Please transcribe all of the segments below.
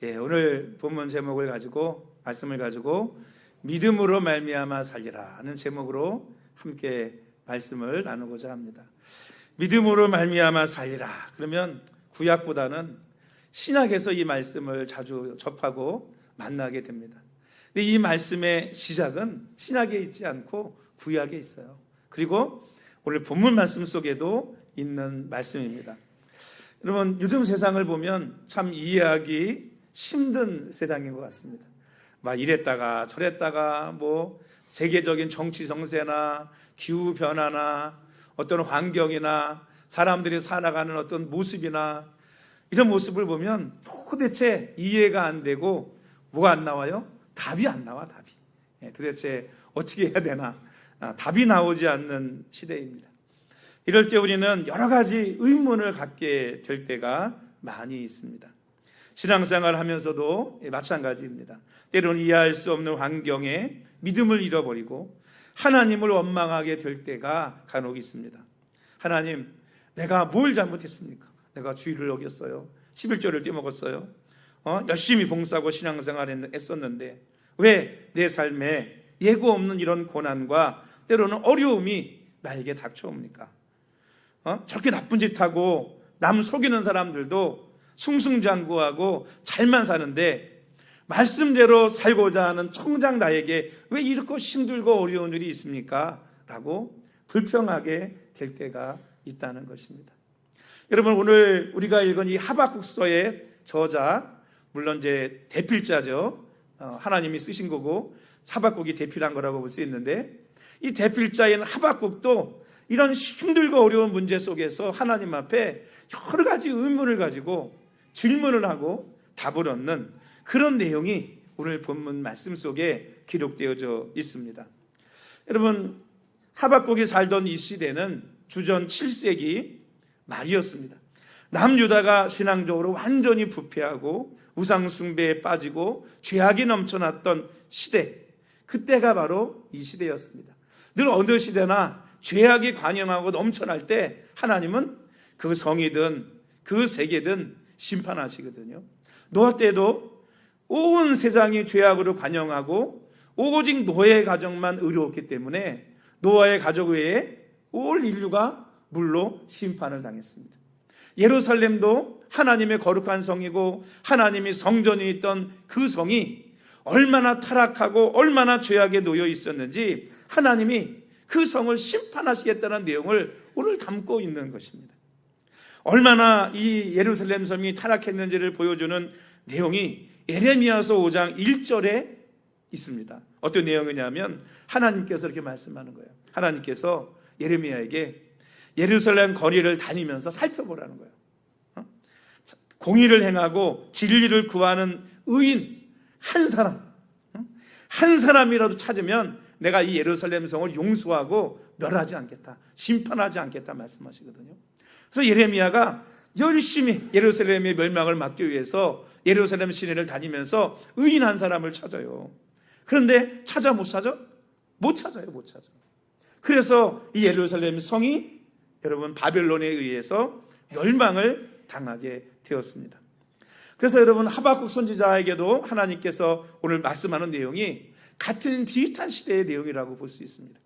오늘 본문 제목을 가지고 말씀을 가지고 믿음으로 말미암아 살리라 하는 제목으로 함께 말씀을 나누고자 합니다. 믿음으로 말미암아 살리라. 그러면 구약보다는 신약에서 이 말씀을 자주 접하고 만나게 됩니다. 근데 이 말씀의 시작은 신약에 있지 않고 구약에 있어요. 그리고 오늘 본문 말씀 속에도 있는 말씀입니다. 여러분, 요즘 세상을 보면 참 이해하기 힘든 세상인 것 같습니다. 막 이랬다가 저랬다가 뭐 세계적인 정치 정세나 기후 변화나 어떤 환경이나 사람들이 살아가는 어떤 모습이나 이런 모습을 보면 도대체 이해가 안 되고 뭐가 안 나와요? 답이 안 나와. 답이. 도대체 어떻게 해야 되나? 답이 나오지 않는 시대입니다. 이럴 때 우리는 여러 가지 의문을 갖게 될 때가 많이 있습니다. 신앙생활을 하면서도 마찬가지입니다. 때로는 이해할 수 없는 환경에 믿음을 잃어버리고 하나님을 원망하게 될 때가 간혹 있습니다. 하나님, 내가 뭘 잘못했습니까? 내가 주의를 어겼어요. 11조를 떼먹었어요. 열심히 봉사하고 신앙생활을 했었는데 왜 내 삶에 예고 없는 이런 고난과 때로는 어려움이 나에게 닥쳐옵니까? 저렇게 나쁜 짓 하고 남 속이는 사람들도 승승장구하고 잘만 사는데 말씀대로 살고자 하는 청장 나에게 왜 이렇게 힘들고 어려운 일이 있습니까? 라고 불평하게 될 때가 있다는 것입니다. 여러분, 오늘 우리가 읽은 이 하박국서의 저자, 물론 이제 대필자죠. 하나님이 쓰신 거고 하박국이 대필한 거라고 볼 수 있는데, 이 대필자인 하박국도 이런 힘들고 어려운 문제 속에서 하나님 앞에 여러 가지 의문을 가지고 질문을 하고 답을 얻는 그런 내용이 오늘 본문 말씀 속에 기록되어져 있습니다. 여러분, 하박국이 살던 이 시대는 주전 7세기 말이었습니다. 남유다가 신앙적으로 완전히 부패하고 우상숭배에 빠지고 죄악이 넘쳐났던 시대, 그때가 바로 이 시대였습니다. 늘 어느 시대나 죄악이 관영하고 넘쳐날 때 하나님은 그 성이든 그 세계든 심판하시거든요. 노아 때도 온 세상이 죄악으로 관영하고 오직 노아의 가정만 의로웠기 때문에 노아의 가족 외에 온 인류가 물로 심판을 당했습니다. 예루살렘도 하나님의 거룩한 성이고 하나님이 성전이 있던 그 성이 얼마나 타락하고 얼마나 죄악에 놓여 있었는지 하나님이 그 성을 심판하시겠다는 내용을 오늘 담고 있는 것입니다. 얼마나 이 예루살렘 성이 타락했는지를 보여주는 내용이 예레미야서 5장 1절에 있습니다. 어떤 내용이냐면 하나님께서 이렇게 말씀하는 거예요. 하나님께서 예레미야에게 예루살렘 거리를 다니면서 살펴보라는 거예요. 공의를 행하고 진리를 구하는 의인 한 사람이라도 찾으면 내가 이 예루살렘 성을 용서하고 멸하지 않겠다, 심판하지 않겠다 말씀하시거든요. 그래서 예레미야가 열심히 예루살렘의 멸망을 막기 위해서 예루살렘 시내를 다니면서 의인 한 사람을 찾아요. 그런데 찾아 못 찾아? 못 찾아요. 그래서 이 예루살렘 성이 여러분 바벨론에 의해서 멸망을 당하게 되었습니다. 그래서 여러분, 하박국 선지자에게도 하나님께서 오늘 말씀하는 내용이 같은 비슷한 시대의 내용이라고 볼 수 있습니다.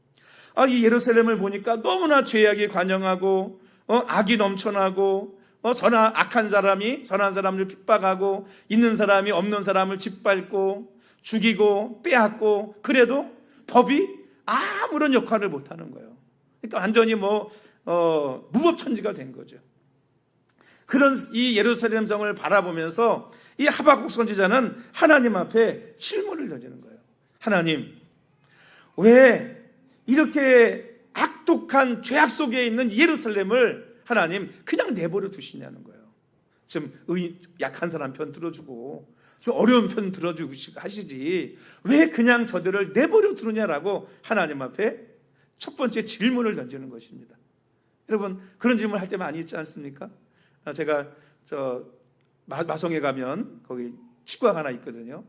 이 예루살렘을 보니까 너무나 죄악이 관영하고 악이 넘쳐나고 악한 사람이 선한 사람을 핍박하고 있는 사람이 없는 사람을 짓밟고 죽이고 빼앗고, 그래도 법이 아무런 역할을 못하는 거예요. 그러니까 완전히 무법천지가 된 거죠. 그런 이 예루살렘 성을 바라보면서 이 하박국 선지자는 하나님 앞에 질문을 던지는 거예요. 하나님, 왜 이렇게 악독한 죄악 속에 있는 예루살렘을 하나님 그냥 내버려 두시냐는 거예요. 좀 약한 사람 편 들어주고 좀 어려운 편 들어주고 하시지 왜 그냥 저들을 내버려 두느냐라고 하나님 앞에 첫 번째 질문을 던지는 것입니다. 여러분, 그런 질문 할 때 많이 있지 않습니까? 제가 마성에 가면 거기 치과가 하나 있거든요.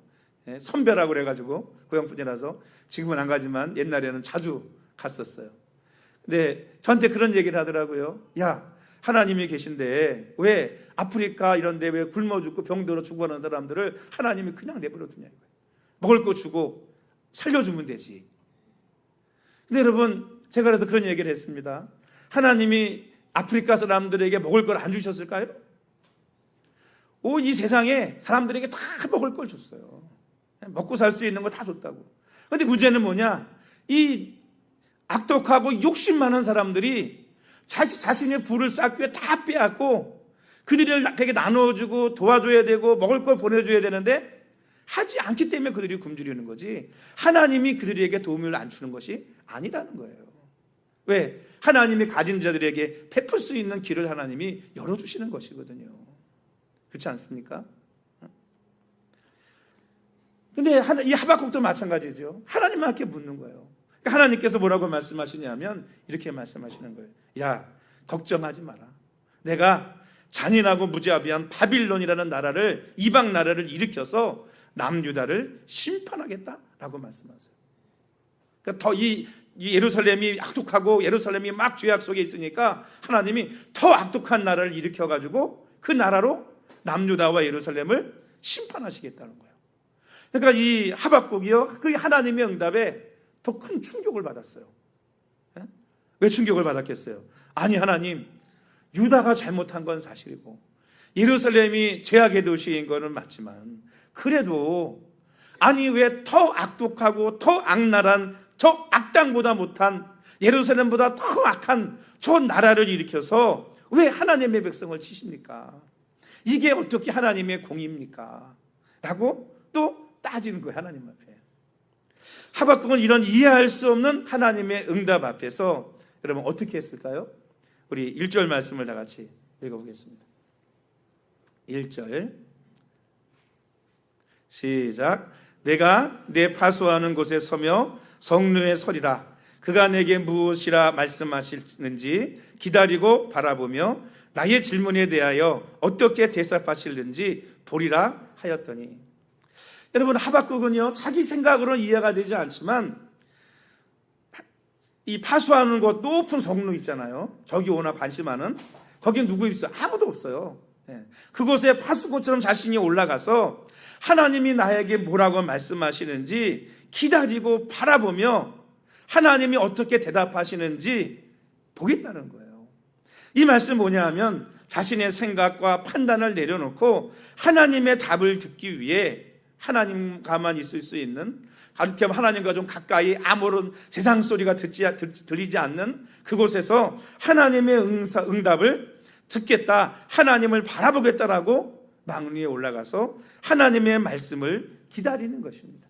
선배라고 그래가지고 고향분이라서 지금은 안 가지만 옛날에는 자주 갔었어요. 근데 저한테 그런 얘기를 하더라고요. 야, 하나님이 계신데 왜 아프리카 이런 데 왜 굶어 죽고 병들어 죽어가는 사람들을 하나님이 그냥 내버려 두냐 이거예요. 먹을 거 주고 살려주면 되지. 근데 여러분, 제가 그래서 그런 얘기를 했습니다. 하나님이 아프리카 사람들에게 먹을 걸 안 주셨을까요? 이 세상에 사람들에게 다 먹을 걸 줬어요. 먹고 살 수 있는 거 다 줬다고. 그런데 문제는 뭐냐? 이 악독하고 욕심 많은 사람들이 자신의 부를 쌓기 위해 다 빼앗고 그들에게 나눠주고 도와줘야 되고 먹을 걸 보내줘야 되는데 하지 않기 때문에 그들이 굶주리는 거지, 하나님이 그들에게 도움을 안 주는 것이 아니라는 거예요. 왜? 하나님이 가진 자들에게 베풀 수 있는 길을 하나님이 열어주시는 것이거든요. 그렇지 않습니까? 근데 이 하박국도 마찬가지죠. 하나님께 묻는 거예요. 하나님께서 뭐라고 말씀하시냐면 이렇게 말씀하시는 거예요. 야, 걱정하지 마라. 내가 잔인하고 무자비한 바빌론이라는 나라를, 이방 나라를 일으켜서 남유다를 심판하겠다라고 말씀하세요. 그러니까 이 예루살렘이 악독하고 예루살렘이 막 죄악 속에 있으니까 하나님이 더 악독한 나라를 일으켜가지고 그 나라로 남유다와 예루살렘을 심판하시겠다는 거예요. 그러니까 이 하박국이요, 그 하나님의 응답에 더 큰 충격을 받았어요. 왜 충격을 받았겠어요? 아니, 하나님, 유다가 잘못한 건 사실이고 예루살렘이 죄악의 도시인 거는 맞지만 그래도 아니 왜 더 악독하고 더 악랄한 저 악당보다 못한 예루살렘보다 더 악한 저 나라를 일으켜서 왜 하나님의 백성을 치십니까? 이게 어떻게 하나님의 공입니까? 라고 또 따지는 거예요, 하나님 앞에. 하박국은 이런 이해할 수 없는 하나님의 응답 앞에서 여러분 어떻게 했을까요? 우리 1절 말씀을 다 같이 읽어보겠습니다. 1절 시작. 내가 내 파수하는 곳에 서며 성루에 서리라. 그가 내게 무엇이라 말씀하시는지 기다리고 바라보며 나의 질문에 대하여 어떻게 대답하실는지 보리라 하였더니. 여러분, 하박국은요, 자기 생각으로는 이해가 되지 않지만 이 파수하는 곳 높은 성루 있잖아요. 저기 오나 관심하는, 거기 누구 있어요? 아무도 없어요. 그곳에 파수꾼처럼 자신이 올라가서 하나님이 나에게 뭐라고 말씀하시는지 기다리고 바라보며 하나님이 어떻게 대답하시는지 보겠다는 거예요. 이 말씀 뭐냐 하면 자신의 생각과 판단을 내려놓고 하나님의 답을 듣기 위해 하나님과만 있을 수 있는, 이렇게 하나님과 좀 가까이 아무런 세상 소리가 들리지 않는 그곳에서 하나님의 응답을 듣겠다, 하나님을 바라보겠다라고 망 위에 올라가서 하나님의 말씀을 기다리는 것입니다.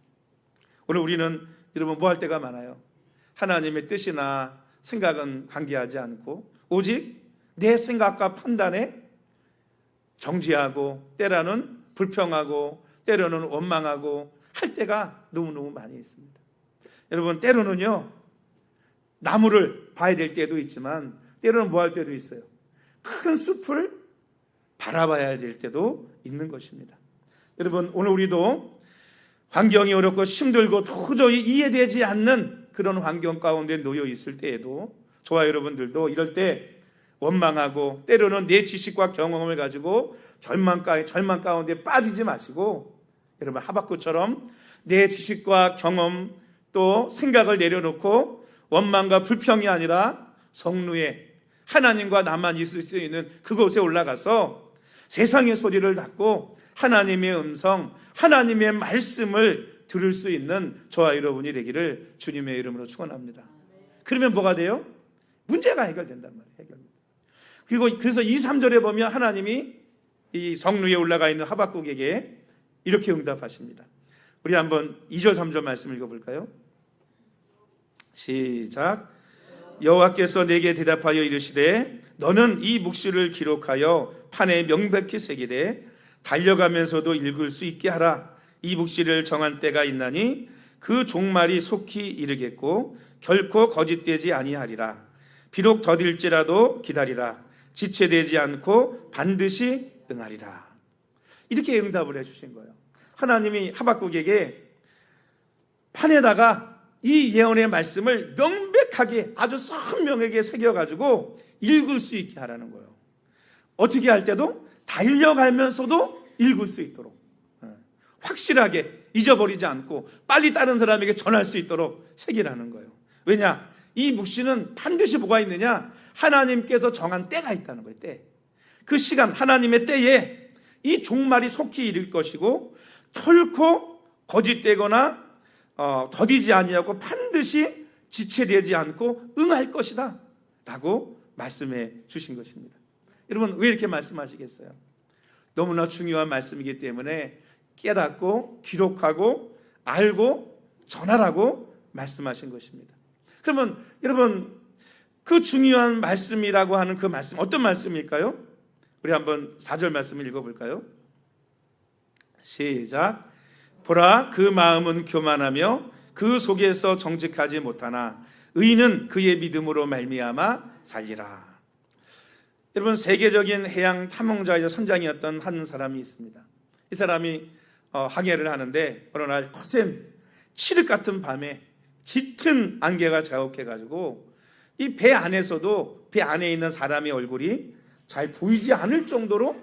오늘 우리는 여러분 뭐 할 때가 많아요? 하나님의 뜻이나 생각은 관계하지 않고 오직 내 생각과 판단에 정지하고 때로는 불평하고 때로는 원망하고 할 때가 너무너무 많이 있습니다. 여러분, 때로는요, 나무를 봐야 될 때도 있지만 때로는 뭐 할 때도 있어요. 큰 숲을 바라봐야 될 때도 있는 것입니다. 여러분, 오늘 우리도 환경이 어렵고 힘들고 도저히 이해되지 않는 그런 환경 가운데 놓여 있을 때에도 저와 여러분들도 이럴 때 원망하고 때로는 내 지식과 경험을 가지고 절망 가운데 빠지지 마시고, 여러분 하박국처럼 내 지식과 경험 또 생각을 내려놓고 원망과 불평이 아니라 성루에 하나님과 나만 있을 수 있는 그곳에 올라가서 세상의 소리를 듣고 하나님의 음성, 하나님의 말씀을 들을 수 있는 저와 여러분이 되기를 주님의 이름으로 축원합니다. 그러면 뭐가 돼요? 문제가 해결된단 말이에요. 해결됩니다. 그래서 2, 3절에 보면 하나님이 이 성루에 올라가 있는 하박국에게 이렇게 응답하십니다. 우리 한번 2절 3절 말씀 읽어볼까요? 시작. 여호와께서 내게 대답하여 이르시되 너는 이 묵시를 기록하여 판에 명백히 새기되 달려가면서도 읽을 수 있게 하라. 이 묵시를 정한 때가 있나니 그 종말이 속히 이르겠고 결코 거짓되지 아니하리라. 비록 더딜지라도 기다리라. 지체되지 않고 반드시 응하리라. 이렇게 응답을 해주신 거예요. 하나님이 하박국에게 판에다가 이 예언의 말씀을 명백하게 아주 선명하게 새겨가지고 읽을 수 있게 하라는 거예요. 어떻게 할 때도 달려가면서도 읽을 수 있도록 확실하게 잊어버리지 않고 빨리 다른 사람에게 전할 수 있도록 새기라는 거예요. 왜냐? 이 묵시는 반드시 뭐가 있느냐? 하나님께서 정한 때가 있다는 거예요. 때. 그 시간, 하나님의 때에 이 종말이 속히 이를 것이고 결코 거짓되거나 더디지 아니하고 반드시 지체되지 않고 응할 것이다 라고 말씀해 주신 것입니다. 여러분, 왜 이렇게 말씀하시겠어요? 너무나 중요한 말씀이기 때문에 깨닫고 기록하고 알고 전하라고 말씀하신 것입니다. 그러면 여러분, 그 중요한 말씀이라고 하는 그 말씀, 어떤 말씀일까요? 우리 한번 4절 말씀을 읽어볼까요? 시작. 보라, 그 마음은 교만하며 그 속에서 정직하지 못하나 의인은 그의 믿음으로 말미암아 살리라. 여러분, 세계적인 해양 탐험자이자 선장이었던 한 사람이 있습니다. 이 사람이 항해를 하는데 어느 날 거센 칠흑 같은 밤에 짙은 안개가 자욱해가지고 이 배 안에서도 배 안에 있는 사람의 얼굴이 잘 보이지 않을 정도로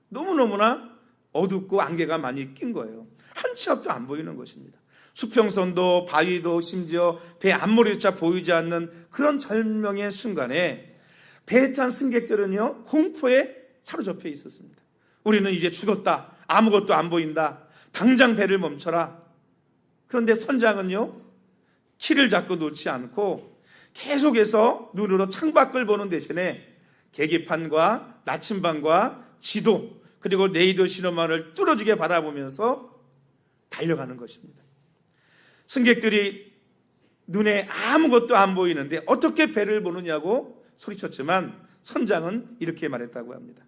너무너무나 어둡고 안개가 많이 낀 거예요. 한 치 앞도 안 보이는 것입니다. 수평선도 바위도 심지어 배 앞머리조차 보이지 않는 그런 절명의 순간에 배에 탄 승객들은요, 공포에 사로잡혀 있었습니다. 우리는 이제 죽었다. 아무것도 안 보인다. 당장 배를 멈춰라. 그런데 선장은요, 키를 잡고 놓지 않고 계속해서 눈으로 창밖을 보는 대신에 계기판과 나침반과 지도 그리고 레이더 신호만을 뚫어지게 바라보면서 달려가는 것입니다. 승객들이 눈에 아무것도 안 보이는데 어떻게 배를 보느냐고 소리쳤지만 선장은 이렇게 말했다고 합니다.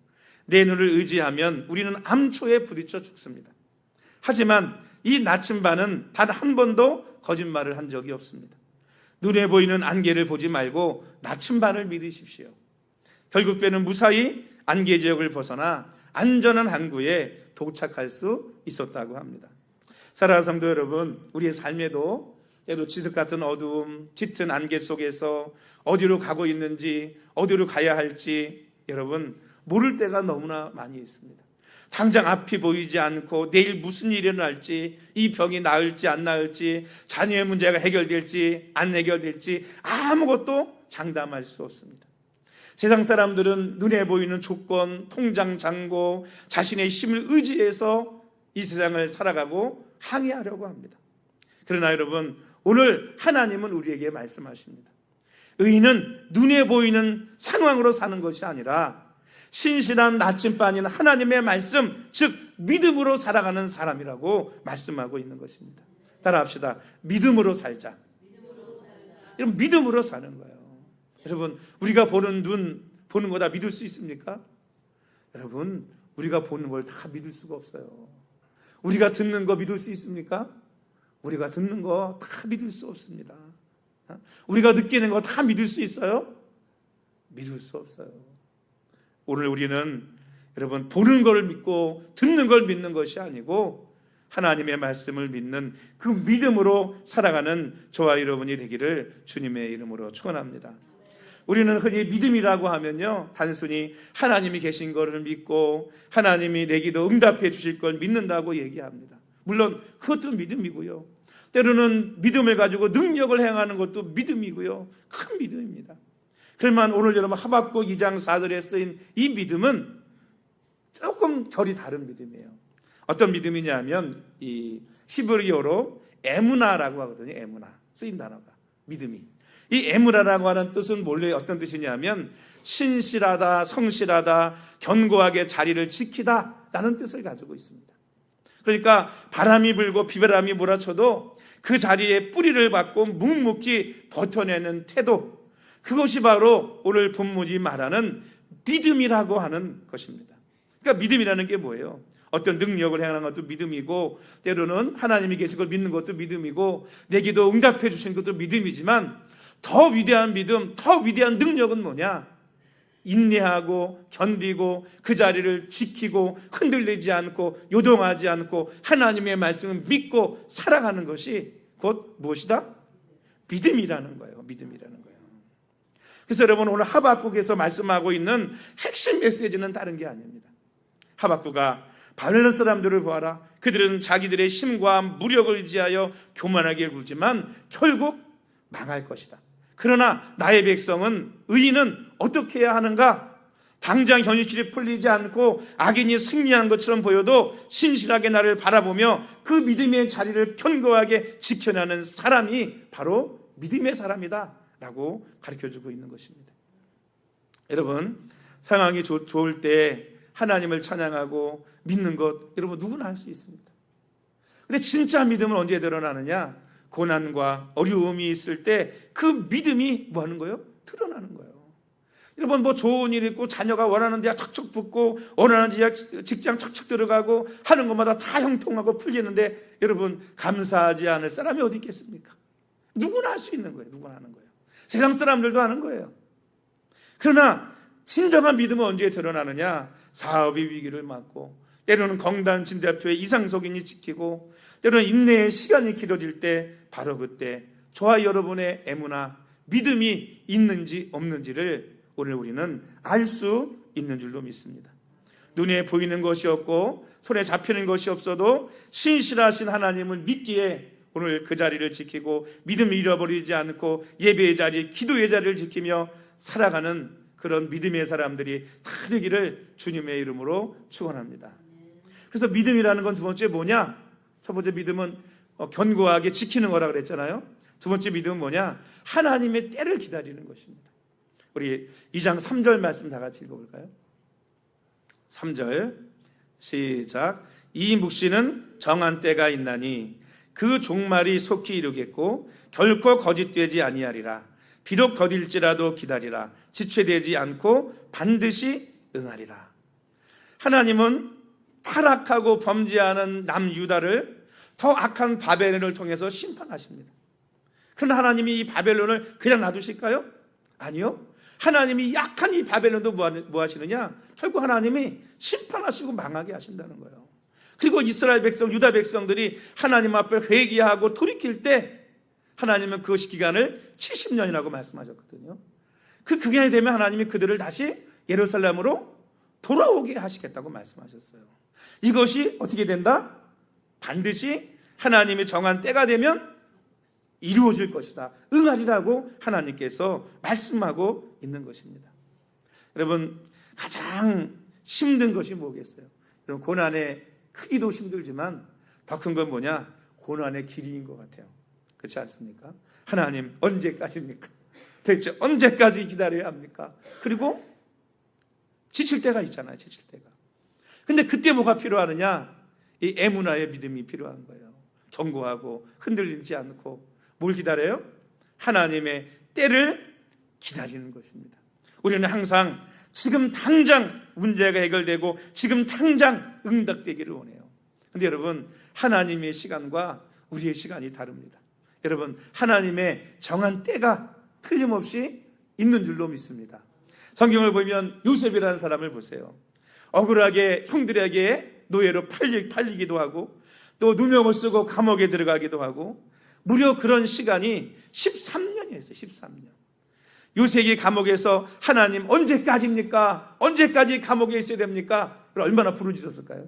내 눈을 의지하면 우리는 암초에 부딪혀 죽습니다. 하지만 이 나침반은 단 한 번도 거짓말을 한 적이 없습니다. 눈에 보이는 안개를 보지 말고 나침반을 믿으십시오. 결국 배는 무사히 안개 지역을 벗어나 안전한 항구에 도착할 수 있었다고 합니다. 사랑하는 성도 여러분, 우리의 삶에도 때로 지득 같은 어두움, 짙은 안개 속에서 어디로 가고 있는지, 어디로 가야 할지 여러분 모를 때가 너무나 많이 있습니다. 당장 앞이 보이지 않고 내일 무슨 일이 일어날지, 이 병이 나을지 안 나을지, 자녀의 문제가 해결될지 안 해결될지 아무것도 장담할 수 없습니다. 세상 사람들은 눈에 보이는 조건, 통장 잔고, 자신의 힘을 의지해서 이 세상을 살아가고 항해하려고 합니다. 그러나 여러분, 오늘 하나님은 우리에게 말씀하십니다. 의인은 눈에 보이는 상황으로 사는 것이 아니라 신실한 나침반인 하나님의 말씀, 즉 믿음으로 살아가는 사람이라고 말씀하고 있는 것입니다. 따라합시다. 믿음으로 살자. 여러분, 믿음으로 사는 거예요. 여러분, 우리가 보는 눈, 보는 거 다 믿을 수 있습니까? 여러분, 우리가 보는 걸 다 믿을 수가 없어요. 우리가 듣는 거 믿을 수 있습니까? 우리가 듣는 거 다 믿을 수 없습니다. 우리가 느끼는 거 다 믿을 수 있어요? 믿을 수 없어요. 오늘 우리는 여러분, 보는 걸 믿고 듣는 걸 믿는 것이 아니고 하나님의 말씀을 믿는 그 믿음으로 살아가는 저와 여러분이 되기를 주님의 이름으로 축원합니다. 우리는 흔히 믿음이라고 하면요, 단순히 하나님이 계신 것을 믿고 하나님이 내 기도 응답해 주실 걸 믿는다고 얘기합니다. 물론 그것도 믿음이고요, 때로는 믿음을 가지고 능력을 행하는 것도 믿음이고요, 큰 믿음입니다. 그러면 오늘 여러분 하박국 2장 4절에 쓰인 이 믿음은 조금 결이 다른 믿음이에요. 어떤 믿음이냐면 이 히브리어로 에무나라고 하거든요. 에무나 쓰인 단어가 믿음이. 이 에무나라고 하는 뜻은 원래 어떤 뜻이냐면 신실하다, 성실하다, 견고하게 자리를 지키다 라는 뜻을 가지고 있습니다. 그러니까 바람이 불고 비바람이 몰아쳐도 그 자리에 뿌리를 받고 묵묵히 버텨내는 태도, 그것이 바로 오늘 본문이 말하는 믿음이라고 하는 것입니다. 그러니까 믿음이라는 게 뭐예요? 어떤 능력을 행하는 것도 믿음이고, 때로는 하나님이 계신 걸 믿는 것도 믿음이고, 내 기도 응답해 주신 것도 믿음이지만 더 위대한 믿음, 더 위대한 능력은 뭐냐? 인내하고 견디고 그 자리를 지키고 흔들리지 않고 요동하지 않고 하나님의 말씀을 믿고 살아가는 것이 곧 무엇이다? 믿음이라는 거예요. 믿음이라는 거예요. 그래서 여러분, 오늘 하박국에서 말씀하고 있는 핵심 메시지는 다른 게 아닙니다. 하박국아, 바벨론 사람들을 보아라. 그들은 자기들의 힘과 무력을 의지하여 교만하게 굴지만 결국 망할 것이다. 그러나 나의 백성은, 의인은 어떻게 해야 하는가? 당장 현실이 풀리지 않고 악인이 승리한 것처럼 보여도 신실하게 나를 바라보며 그 믿음의 자리를 견고하게 지켜내는 사람이 바로 믿음의 사람이다 라고 가르쳐주고 있는 것입니다. 여러분, 상황이 좋을 때 하나님을 찬양하고 믿는 것, 여러분 누구나 할 수 있습니다. 근데 진짜 믿음은 언제 드러나느냐? 고난과 어려움이 있을 때 그 믿음이 뭐 하는 거예요? 드러나는 거예요. 여러분, 뭐 좋은 일 있고 자녀가 원하는 대학 척척 붙고 원하는 직장 척척 들어가고 하는 것마다 다 형통하고 풀리는데 여러분, 감사하지 않을 사람이 어디 있겠습니까? 누구나 할 수 있는 거예요. 누구나 하는 거예요. 세상 사람들도 하는 거예요. 그러나 진정한 믿음은 언제 드러나느냐? 사업이 위기를 맞고, 때로는 건강 진대표의 이상속인이 지키고, 때로는 인내의 시간이 길어질 때, 바로 그때 저와 여러분의 애무나 믿음이 있는지 없는지를 오늘 우리는 알 수 있는 줄로 믿습니다. 눈에 보이는 것이 없고 손에 잡히는 것이 없어도 신실하신 하나님을 믿기에 오늘 그 자리를 지키고 믿음을 잃어버리지 않고 예배의 자리, 기도의 자리를 지키며 살아가는 그런 믿음의 사람들이 다 되기를 주님의 이름으로 축원합니다. 그래서 믿음이라는 건 두 번째 뭐냐? 첫 번째 믿음은 견고하게 지키는 거라 그랬잖아요. 두 번째 믿음은 뭐냐? 하나님의 때를 기다리는 것입니다. 우리 2장 3절 말씀 다 같이 읽어볼까요? 3절 시작. 이 묵시는 정한 때가 있나니 그 종말이 속히 이루겠고 결코 거짓되지 아니하리라. 비록 더딜지라도 기다리라. 지체되지 않고 반드시 응하리라. 하나님은 타락하고 범죄하는 남유다를 더 악한 바벨론을 통해서 심판하십니다. 그러나 하나님이 이 바벨론을 그냥 놔두실까요? 아니요. 하나님이 약한 이 바벨론도 뭐 하시느냐? 결국 하나님이 심판하시고 망하게 하신다는 거예요. 그리고 이스라엘 백성, 유다 백성들이 하나님 앞에 회개하고 돌이킬 때 하나님은 그 기간을 70년이라고 말씀하셨거든요. 그 기간이 되면 하나님이 그들을 다시 예루살렘으로 돌아오게 하시겠다고 말씀하셨어요. 이것이 어떻게 된다? 반드시 하나님이 정한 때가 되면 이루어질 것이다. 응하리라고 하나님께서 말씀하고 있는 것입니다. 여러분, 가장 힘든 것이 뭐겠어요? 여러분, 고난의 크기도 힘들지만 더 큰 건 뭐냐? 고난의 길이인 것 같아요. 그렇지 않습니까? 하나님 언제까지입니까? 대체 언제까지 기다려야 합니까? 그리고 지칠 때가 있잖아요. 지칠 때가. 근데 그때 뭐가 필요하느냐? 이 에무나의 믿음이 필요한 거예요. 견고하고 흔들리지 않고 뭘 기다려요? 하나님의 때를 기다리는 것입니다. 우리는 항상 지금 당장 문제가 해결되고 지금 당장 응답되기를 원해요. 그런데 여러분, 하나님의 시간과 우리의 시간이 다릅니다. 여러분, 하나님의 정한 때가 틀림없이 있는 줄로 믿습니다. 성경을 보면 요셉이라는 사람을 보세요. 억울하게 형들에게 노예로 팔리기도 하고 또 누명을 쓰고 감옥에 들어가기도 하고 무려 그런 시간이 13년이었어요. 13년. 요셉이 감옥에서 하나님 언제까지입니까? 언제까지 감옥에 있어야 됩니까? 얼마나 부르짖었을까요?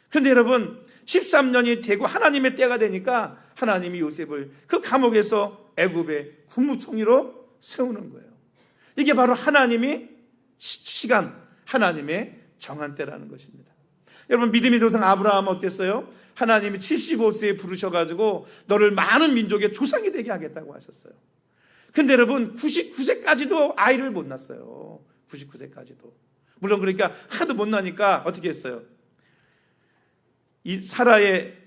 그런데 여러분, 13년이 되고 하나님의 때가 되니까 하나님이 요셉을 그 감옥에서 애굽의 국무총리로 세우는 거예요. 이게 바로 하나님이 시간, 하나님의 정한 때라는 것입니다. 여러분, 믿음의 조상 아브라함은 어땠어요? 하나님이 75세에 부르셔가지고 너를 많은 민족의 조상이 되게 하겠다고 하셨어요. 근데 여러분, 99세까지도 아이를 못 낳았어요. 99세까지도. 물론 그러니까 하도 못 나니까 어떻게 했어요? 이 사라의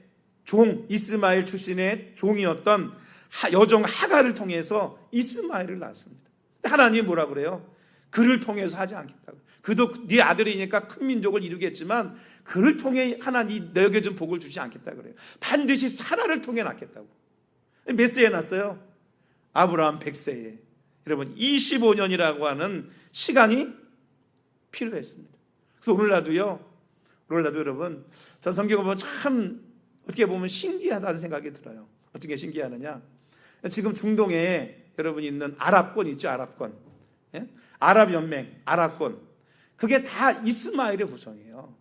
종 이스마엘 출신의 종이었던 여종 하가를 통해서 이스마엘을 낳았습니다. 하나님이 뭐라 그래요? 그를 통해서 하지 않겠다고. 그도 네 아들이니까 큰 민족을 이루겠지만 그를 통해 하나님 너에게 좀 복을 주지 않겠다 그래요. 반드시 사라를 통해 낳겠다고. 몇 세에 낳았어요? 아브라함 100세에. 여러분, 25년이라고 하는 시간이 필요했습니다. 그래서 오늘날도 여러분, 전 성경을 보면 참 어떻게 보면 신기하다는 생각이 들어요. 어떻게 신기하느냐? 지금 중동에 여러분 있는 아랍권 있죠? 아랍권. 예? 아랍 연맹, 아랍권, 그게 다 이스마엘의 후손이에요.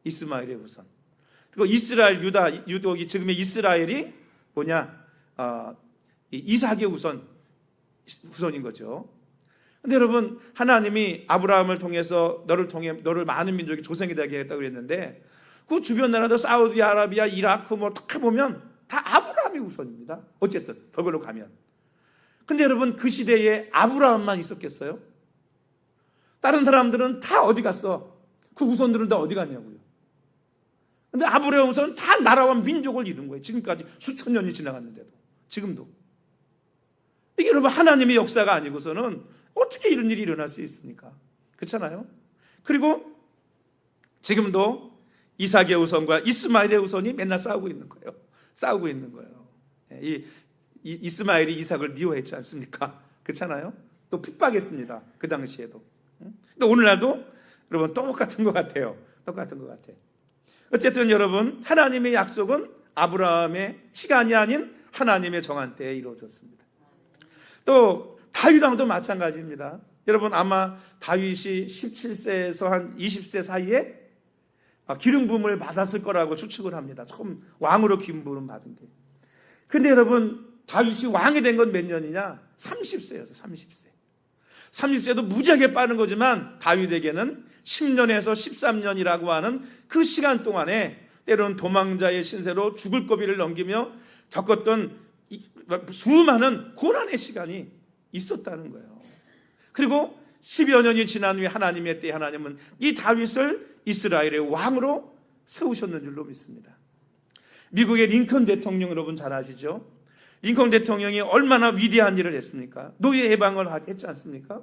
이스마엘의 후손. 그리고 이스라엘, 유독이 지금의 이스라엘이 뭐냐? 이삭의 후손인 거죠. 근데 여러분, 하나님이 아브라함을 통해서 너를 많은 민족이 조상이 되게 하겠다고 그랬는데, 그 주변 나라도 사우디아라비아, 이라크 다 보면 다 아브라함의 후손입니다. 어쨌든 그걸로 가면. 근데 여러분, 그 시대에 아브라함만 있었겠어요? 다른 사람들은 다 어디 갔어? 그 후손들은 다 어디 갔냐고요. 근데 아브라함 후손은 다 나라와 민족을 이룬 거예요. 지금까지 수천 년이 지나갔는데도. 지금도. 이게 여러분, 하나님의 역사가 아니고서는 어떻게 이런 일이 일어날 수 있습니까? 그렇잖아요. 그리고 지금도 이삭의 후손과 이스마엘의 후손이 맨날 싸우고 있는 거예요. 싸우고 있는 거예요. 이 이스마엘이 이삭을 미워했지 않습니까? 그렇잖아요. 또 핍박했습니다. 그 당시에도. 근데 오늘날도 여러분 똑같은 것 같아요. 똑같은 것 같아요. 어쨌든 여러분, 하나님의 약속은 아브라함의 시간이 아닌 하나님의 정한 때에 이루어졌습니다. 또 다윗 왕도 마찬가지입니다. 여러분, 아마 다윗이 17세에서 한 20세 사이에 기름 부음을 받았을 거라고 추측을 합니다. 처음 왕으로 기름 부음 받은 게. 근데 여러분, 다윗이 왕이 된 건 몇 년이냐? 30세였어요. 30세. 30세도 무지하게 빠른 거지만 다윗에게는 10년에서 13년이라고 하는 그 시간 동안에 때로는 도망자의 신세로 죽을 고비를 넘기며 겪었던 수많은 고난의 시간이 있었다는 거예요. 그리고 10여 년이 지난 후에 하나님의 때에 하나님은 이 다윗을 이스라엘의 왕으로 세우셨는 줄로 믿습니다. 미국의 링컨 대통령 여러분 잘 아시죠? 링컨 대통령이 얼마나 위대한 일을 했습니까? 노예 해방을 했지 않습니까?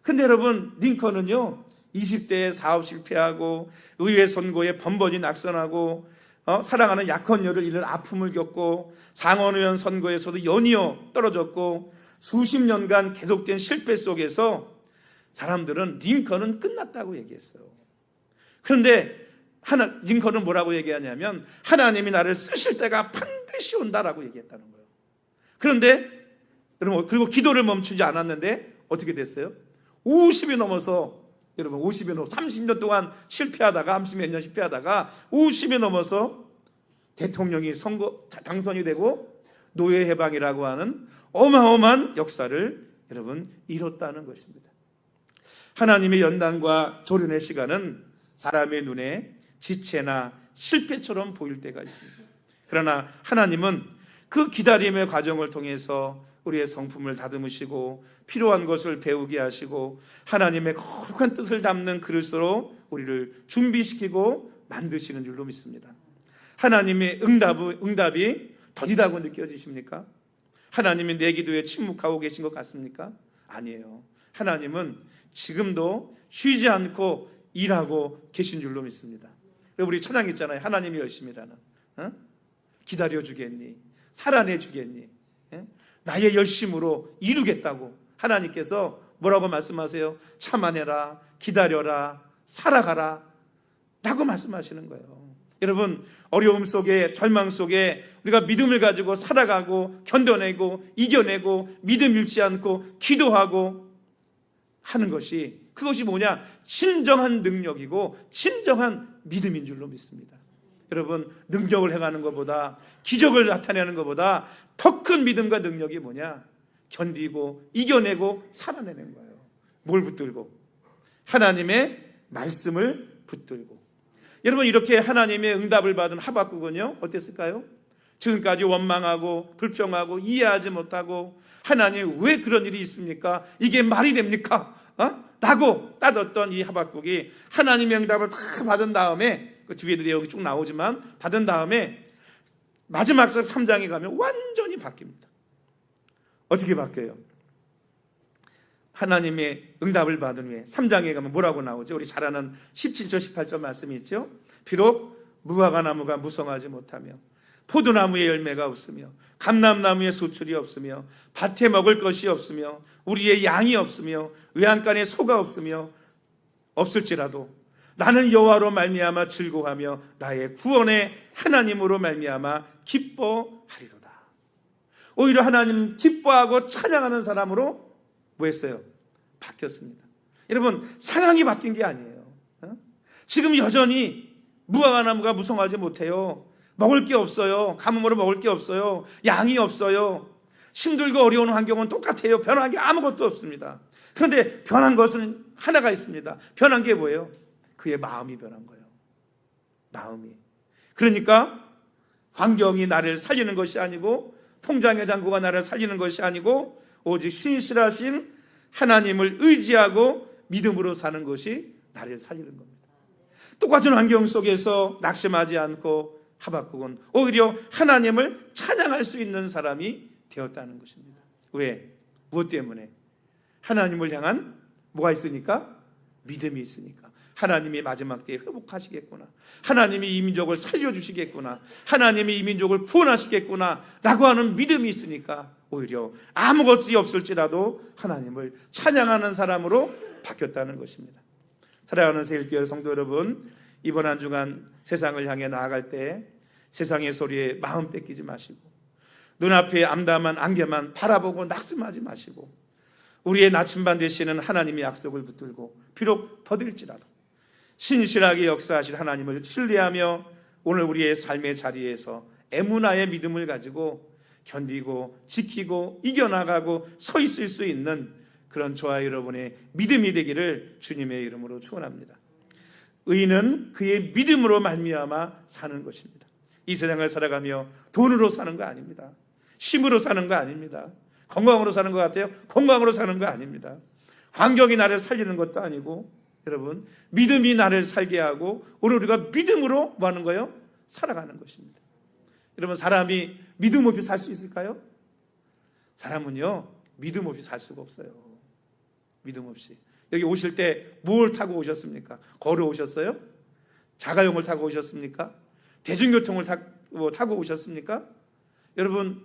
근데 여러분, 링컨은요 20대에 사업 실패하고 의회 선거에 번번이 낙선하고 사랑하는 약혼녀를 잃은 아픔을 겪고 상원의원 선거에서도 연이어 떨어졌고 수십 년간 계속된 실패 속에서 사람들은 링컨은 끝났다고 얘기했어요. 그런데 링컨은 뭐라고 얘기하냐면 하나님이 나를 쓰실 때가 반드시 온다라고 얘기했다는 거예요. 그런데 여러분, 그리고 기도를 멈추지 않았는데 어떻게 됐어요? 50이 넘어서, 여러분 50이 넘어서 30년 동안 실패하다가 30몇 년 실패하다가 50이 넘어서 대통령이 당선이 되고 노예 해방이라고 하는 어마어마한 역사를 여러분 이뤘다는 것입니다. 하나님의 연단과 조련의 시간은 사람의 눈에 지체나 실패처럼 보일 때가 있습니다. 그러나 하나님은 그 기다림의 과정을 통해서 우리의 성품을 다듬으시고 필요한 것을 배우게 하시고 하나님의 거룩한 뜻을 담는 그릇으로 우리를 준비시키고 만드시는 줄로 믿습니다. 하나님의 응답이 더디다고 느껴지십니까? 하나님이 내 기도에 침묵하고 계신 것 같습니까? 아니에요. 하나님은 지금도 쉬지 않고 일하고 계신 줄로 믿습니다. 우리 찬양 있잖아요. 하나님이 열심이라는. 기다려주겠니? 살아내주겠니? 나의 열심으로 이루겠다고 하나님께서 뭐라고 말씀하세요? 참아내라, 기다려라, 살아가라 라고 말씀하시는 거예요. 여러분, 어려움 속에, 절망 속에 우리가 믿음을 가지고 살아가고 견뎌내고 이겨내고 믿음 잃지 않고 기도하고 하는 것이, 그것이 뭐냐? 진정한 능력이고 진정한 믿음인 줄로 믿습니다. 여러분, 능력을 행하는 것보다, 기적을 나타내는 것보다 더 큰 믿음과 능력이 뭐냐? 견디고 이겨내고 살아내는 거예요. 뭘 붙들고? 하나님의 말씀을 붙들고. 여러분, 이렇게 하나님의 응답을 받은 하박국은요 어땠을까요? 지금까지 원망하고 불평하고 이해하지 못하고 하나님 왜 그런 일이 있습니까? 이게 말이 됩니까? 라고 따졌던 이 하박국이 하나님의 응답을 다 받은 다음에, 그 뒤에도 내용이 쭉 나오지만 받은 다음에 마지막 3장에 가면 완전히 바뀝니다. 어떻게 바뀌어요? 하나님의 응답을 받은 후에 3장에 가면 뭐라고 나오죠? 우리 잘 아는 17절 18절 말씀이 있죠. 비록 무화과 나무가 무성하지 못하며 포도나무에 열매가 없으며 감람나무에 수출이 없으며 밭에 먹을 것이 없으며 우리의 양이 없으며 외양간에 소가 없으며 없을지라도 나는 여호와로 말미암아 즐거워하며 나의 구원의 하나님으로 말미암아 기뻐하리로다. 오히려 하나님 기뻐하고 찬양하는 사람으로 뭐 했어요? 바뀌었습니다. 여러분, 상황이 바뀐 게 아니에요. 지금 여전히 무화과나무가 무성하지 못해요. 먹을 게 없어요. 가뭄으로 먹을 게 없어요. 양이 없어요. 힘들고 어려운 환경은 똑같아요. 변한 게 아무것도 없습니다. 그런데 변한 것은 하나가 있습니다. 변한 게 뭐예요? 그의 마음이 변한 거예요. 마음이. 그러니까 환경이 나를 살리는 것이 아니고, 통장의 잔고가 나를 살리는 것이 아니고, 오직 신실하신 하나님을 의지하고 믿음으로 사는 것이 나를 살리는 겁니다. 똑같은 환경 속에서 낙심하지 않고 하박국은 오히려 하나님을 찬양할 수 있는 사람이 되었다는 것입니다. 왜? 무엇 때문에? 하나님을 향한 뭐가 있으니까? 믿음이 있으니까. 하나님이 마지막 때에 회복하시겠구나, 하나님이 이 민족을 살려주시겠구나, 하나님이 이 민족을 구원하시겠구나 라고 하는 믿음이 있으니까 오히려 아무것이 없을지라도 하나님을 찬양하는 사람으로 바뀌었다는 것입니다. 사랑하는 새일교회 성도 여러분, 이번 한 주간 세상을 향해 나아갈 때 세상의 소리에 마음 뺏기지 마시고, 눈앞에 암담한 안개만 바라보고 낙심하지 마시고, 우리의 나침반 되시는 하나님의 약속을 붙들고 비록 더딜지라도 신실하게 역사하실 하나님을 신뢰하며 오늘 우리의 삶의 자리에서 에무나의 믿음을 가지고 견디고 지키고 이겨나가고 서 있을 수 있는 그런 저와 여러분의 믿음이 되기를 주님의 이름으로 축원합니다. 의인은 그의 믿음으로 말미암아 사는 것입니다. 이 세상을 살아가며 돈으로 사는 거 아닙니다. 힘으로 사는 거 아닙니다. 건강으로 사는 것 같아요? 건강으로 사는 거 아닙니다. 환경이 나를 살리는 것도 아니고, 여러분, 믿음이 나를 살게 하고 오늘 우리가 믿음으로 뭐 하는 거예요? 살아가는 것입니다. 여러분, 사람이 믿음 없이 살 수 있을까요? 사람은요, 믿음 없이 살 수가 없어요. 믿음 없이. 여기 오실 때 뭘 타고 오셨습니까? 걸어오셨어요? 자가용을 타고 오셨습니까? 대중교통을 타고 오셨습니까? 여러분,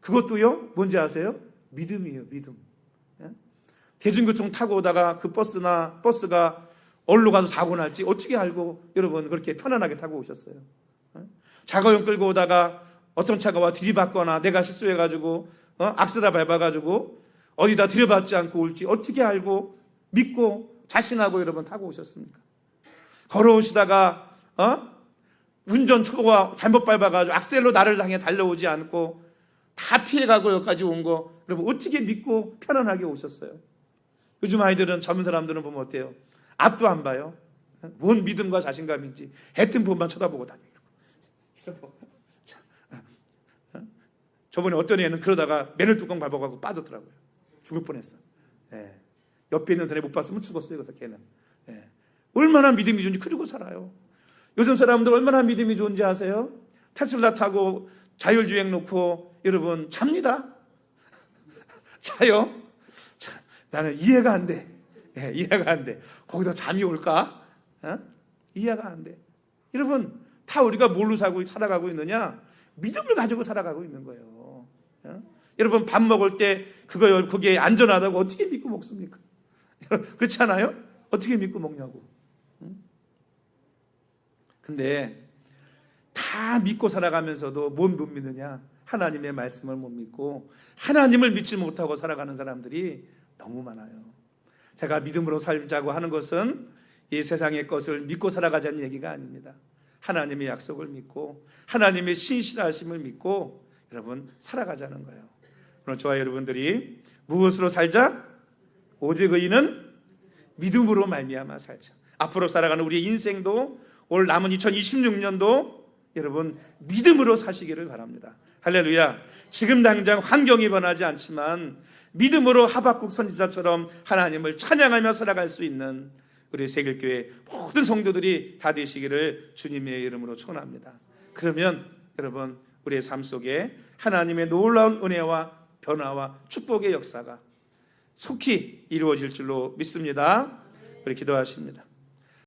그것도요, 뭔지 아세요? 믿음이에요, 믿음. 대중교통 타고 오다가 그 버스가 어디로 가서 사고 날지 어떻게 알고 여러분 그렇게 편안하게 타고 오셨어요? 자가용 끌고 오다가 어떤 차가 와 들이받거나 내가 실수해가지고 악셀을 밟아가지고 어디다 들여받지 않고 올지 어떻게 알고 믿고 자신하고 여러분 타고 오셨습니까? 걸어오시다가 운전 초보가 잘못 밟아가지고 악셀로 나를 향해 달려오지 않고 다 피해가고 여기까지 온 거 여러분 어떻게 믿고 편안하게 오셨어요? 요즘 아이들은, 젊은 사람들은 보면 어때요? 앞도 안 봐요. 뭔 믿음과 자신감인지 헤튼폰만 쳐다보고 다니고. 저번에 어떤 애는 그러다가 맨홀 뚜껑 밟아가고 빠졌더라고요. 죽을 뻔했어. 옆에 있는 사람이 못 봤으면 죽었어요. 그래서 걔는. 얼마나 믿음이 좋은지 그러고 살아요. 요즘 사람들 얼마나 믿음이 좋은지 아세요? 테슬라 타고 자율주행 놓고 여러분 잡니다. 자요? 나는 이해가 안 돼. 이해가 안 돼. 거기서 잠이 올까? 이해가 안 돼. 여러분, 다 우리가 뭘로 살아가고 있느냐? 믿음을 가지고 살아가고 있는 거예요. 여러분, 밥 먹을 때 그게 안전하다고 어떻게 믿고 먹습니까? 그렇지 않아요? 어떻게 믿고 먹냐고. 근데 다 믿고 살아가면서도 못 믿느냐? 하나님의 말씀을 못 믿고 하나님을 믿지 못하고 살아가는 사람들이 너무 많아요. 제가 믿음으로 살자고 하는 것은 이 세상의 것을 믿고 살아가자는 얘기가 아닙니다. 하나님의 약속을 믿고 하나님의 신실하심을 믿고 여러분 살아가자는 거예요. 오늘 저와 여러분들이 무엇으로 살자? 오직 의인은 믿음으로 말미암아 살자. 앞으로 살아가는 우리의 인생도 올 남은 2026년도 여러분 믿음으로 사시기를 바랍니다. 할렐루야. 지금 당장 환경이 변하지 않지만 믿음으로 하박국 선지자처럼 하나님을 찬양하며 살아갈 수 있는 우리 새길교회 모든 성도들이 다 되시기를 주님의 이름으로 축원합니다. 그러면 여러분 우리의 삶 속에 하나님의 놀라운 은혜와 변화와 축복의 역사가 속히 이루어질 줄로 믿습니다. 우리 기도하십니다.